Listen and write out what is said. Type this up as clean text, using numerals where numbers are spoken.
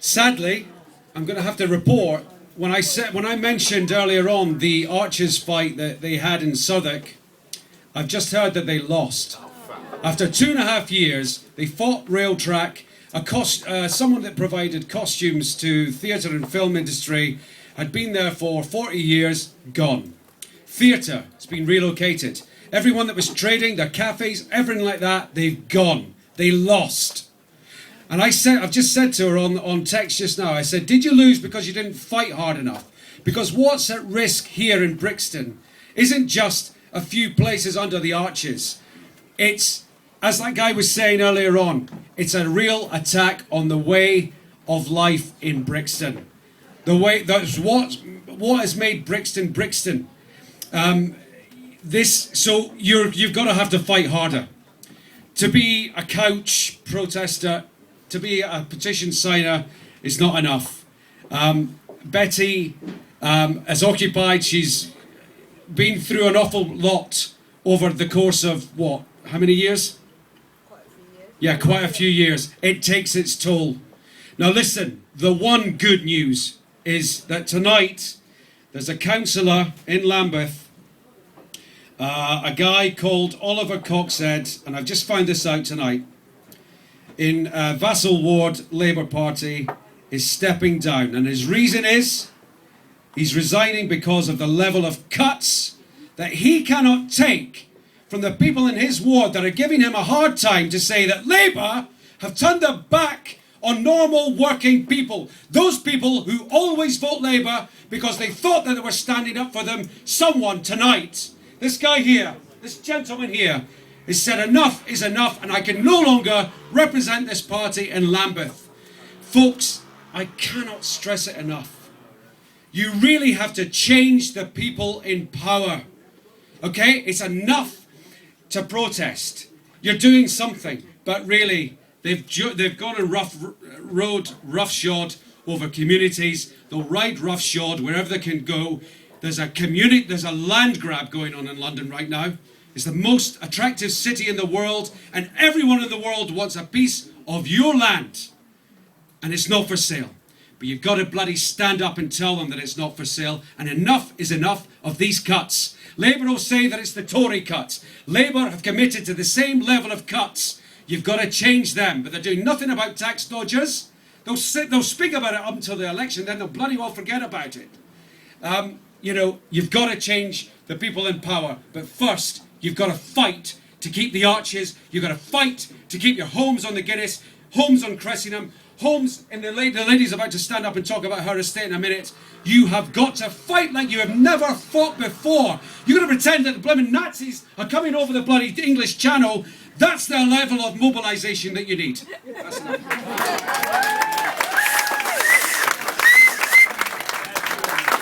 Sadly, I'm going to have to report, when I mentioned earlier on the Archers fight that they had in Southwark, I've just heard that they lost. After 2.5 years, they fought rail track. Someone that provided costumes to theatre and film industry had been there for 40 years, gone. Theatre has been relocated. Everyone that was trading, their cafes, everything like that, they've gone. They lost. And I've just said to her on text just now, I said, did you lose because you didn't fight hard enough? Because what's at risk here in Brixton isn't just a few places under the arches. It's, as that guy was saying earlier on, it's a real attack on the way of life in Brixton. That's what has made Brixton Brixton. So you've got to have to fight harder. To be a couch protester, to be a petition signer is not enough. Betty is occupied. She's been through an awful lot over the course of how many years? Quite a few years. Yeah, quite a few years. It takes its toll. Now listen, the one good news is that tonight there's a councillor in Lambeth, a guy called Oliver Coxhead, and I've just found this out tonight, in Vassal Ward Labour Party, is stepping down. And his reason is he's resigning because of the level of cuts that he cannot take from the people in his ward that are giving him a hard time to say that Labour have turned their back on normal working people. Those people who always vote Labour because they thought that they were standing up for them. Someone tonight, this guy here, this gentleman here, has said enough is enough and I can no longer represent this party in Lambeth. Folks, I cannot stress it enough. You really have to change the people in power. Okay? It's enough to protest. You're doing something, but really, they've gone a rough road, roughshod over communities. They'll ride roughshod wherever they can go. There's a land grab going on in London right now. It's the most attractive city in the world, and everyone in the world wants a piece of your land. And it's not for sale. But you've got to bloody stand up and tell them that it's not for sale. And enough is enough of these cuts. Labour will say that it's the Tory cuts. Labour have committed to the same level of cuts. You've got to change them. But they're doing nothing about tax dodgers. They'll speak about it up until the election, then they'll bloody well forget about it. You've got to change the people in power. But first, you've got to fight to keep the arches. You've got to fight to keep your homes on the Guinness, homes on Cressingham, homes, and the lady's about to stand up and talk about her estate in a minute. You have got to fight like you have never fought before. You're going to pretend that the blooming Nazis are coming over the bloody English Channel. That's the level of mobilisation that you need. That's enough.